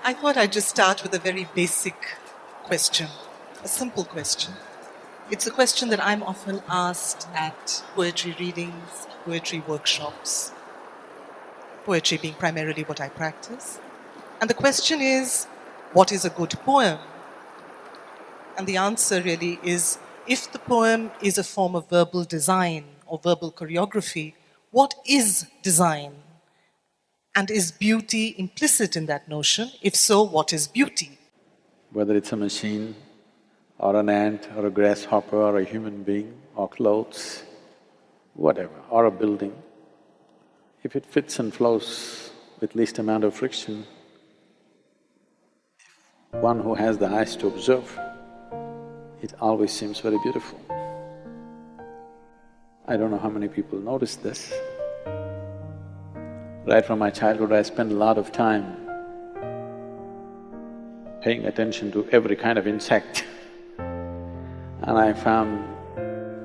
I thought I'd just start with a very basic question, a simple question. It's a question that I'm often asked at poetry readings, poetry workshops, poetry being primarily what I practice. And the question is, what is a good poem? And the answer really is, if the poem is a form of verbal design or verbal choreography, what is design? And is beauty implicit in that notion? If so, what is beauty? Whether it's a machine or an ant or a grasshopper or a human being or clothes, whatever, or a building, if it fits and flows with least amount of friction, one who has the eyes to observe, it always seems very beautiful. I don't know how many people notice this. Right from my childhood, I spent a lot of time paying attention to every kind of insect and I found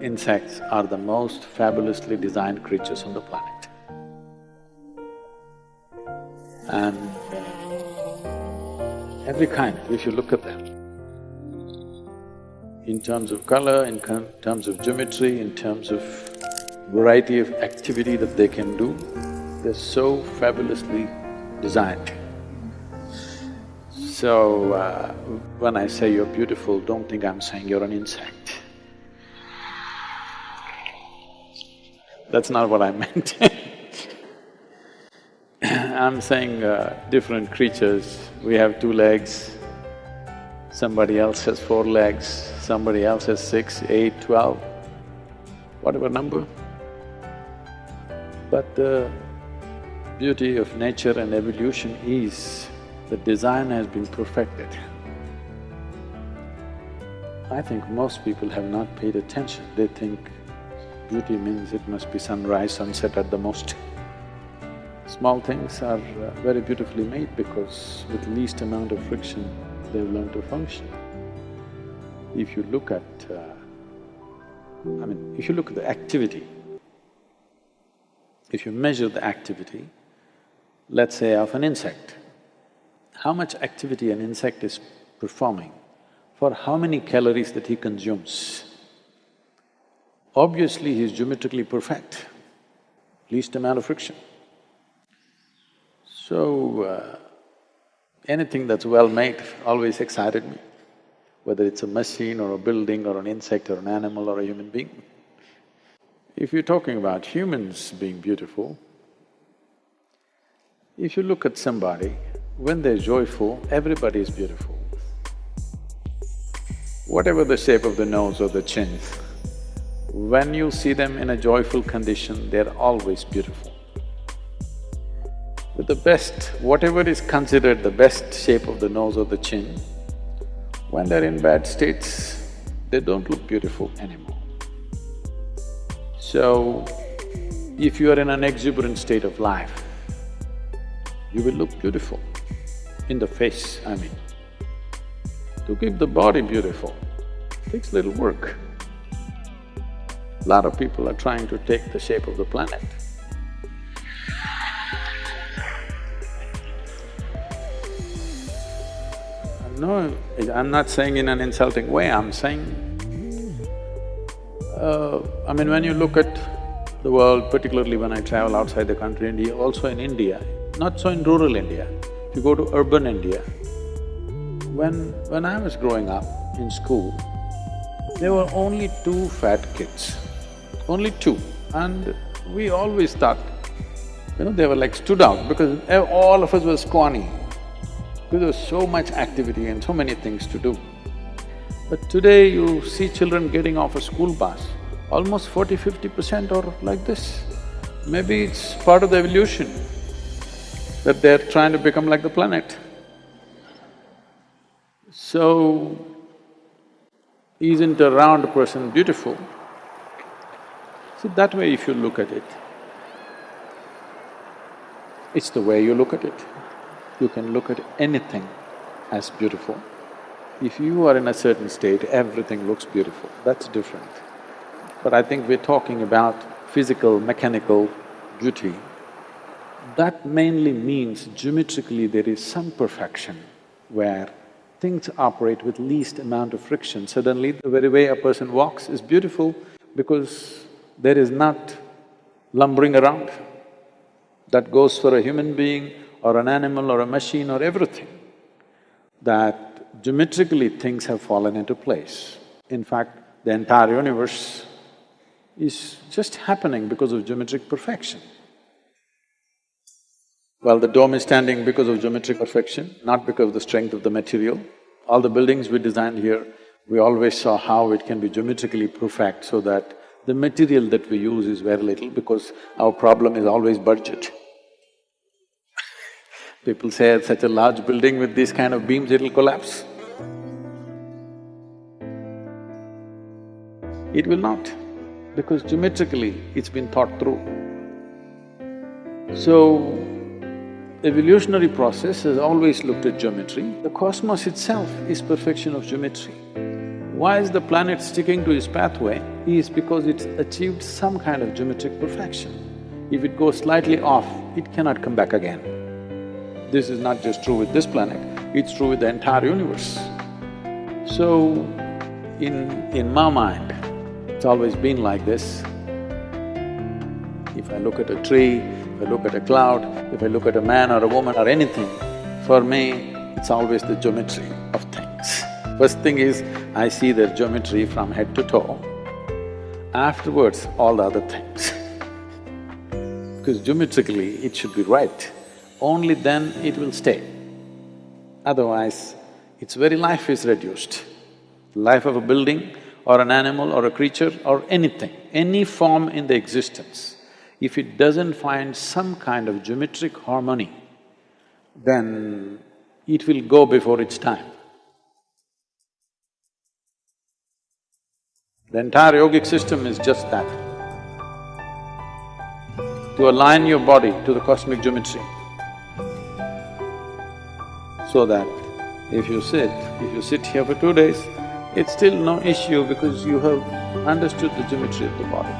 insects are the most fabulously designed creatures on the planet. And every kind, if you look at them, in terms of color, in terms of geometry, in terms of variety of activity that they can do, they're so fabulously designed. So, when I say you're beautiful, don't think I'm saying you're an insect. That's not what I meant I'm saying different creatures, we have 2 legs, somebody else has 4 legs, somebody else has 6, 8, 12, whatever number. But the beauty of nature and evolution is the design has been perfected. I think most people have not paid attention. They think beauty means it must be sunrise, sunset at the most. Small things are very beautifully made because with least amount of friction, they've learned to function. If you look at… if you look at the activity, if you measure the activity, let's say of an insect, how much activity an insect is performing for how many calories that he consumes. Obviously, he is geometrically perfect, least amount of friction. So, anything that's well made always excited me, whether it's a machine or a building or an insect or an animal or a human being. If you're talking about humans being beautiful, if you look at somebody, when they're joyful, everybody is beautiful. Whatever the shape of the nose or the chin, when you see them in a joyful condition, they're always beautiful. But the best, whatever is considered the best shape of the nose or the chin, when they're in bad states, they don't look beautiful anymore. So, if you are in an exuberant state of life, you will look beautiful, in the face, I mean. To keep the body beautiful takes little work. A lot of people are trying to take the shape of the planet. No, I'm not saying in an insulting way, I'm saying… when you look at the world, particularly when I travel outside the country, India, also in India, not so in rural India, if you go to urban India, when I was growing up in school, there were only 2 fat kids, only 2. And we always thought, they were like stood out because all of us were scrawny, because there was so much activity and so many things to do. But today you see children getting off a school bus, almost 40–50% are like this. Maybe it's part of the evolution that they're trying to become like the planet. So, isn't a round person beautiful? So that way if you look at it, it's the way you look at it. You can look at anything as beautiful. If you are in a certain state, everything looks beautiful, that's different. But I think we're talking about physical, mechanical beauty. that mainly means geometrically there is some perfection where things operate with least amount of friction. Suddenly the very way a person walks is beautiful because there is not lumbering around. That goes for a human being or an animal or a machine or everything. That geometrically things have fallen into place. In fact, the entire universe is just happening because of geometric perfection. Well, the dome is standing because of geometric perfection, not because of the strength of the material. All the buildings we designed here, we always saw how it can be geometrically perfect so that the material that we use is very little because our problem is always budget. People say such a large building with these kind of beams, it'll collapse. It will not, because geometrically it's been thought through. So, evolutionary process has always looked at geometry. The cosmos itself is perfection of geometry. Why is the planet sticking to its pathway? Is because it's achieved some kind of geometric perfection. If it goes slightly off, it cannot come back again. This is not just true with this planet, it's true with the entire universe. So, in my mind, it's always been like this. If I look at a tree, if I look at a cloud, if I look at a man or a woman or anything, for me, it's always the geometry of things. First thing is, I see their geometry from head to toe. Afterwards, all the other things. Because geometrically, it should be right. Only then it will stay. Otherwise, its very life is reduced. Life of a building or an animal or a creature or anything, any form in the existence, if it doesn't find some kind of geometric harmony, then it will go before its time. The entire yogic system is just that. To align your body to the cosmic geometry, so that if you sit here for 2 days, it's still no issue because you have understood the geometry of the body.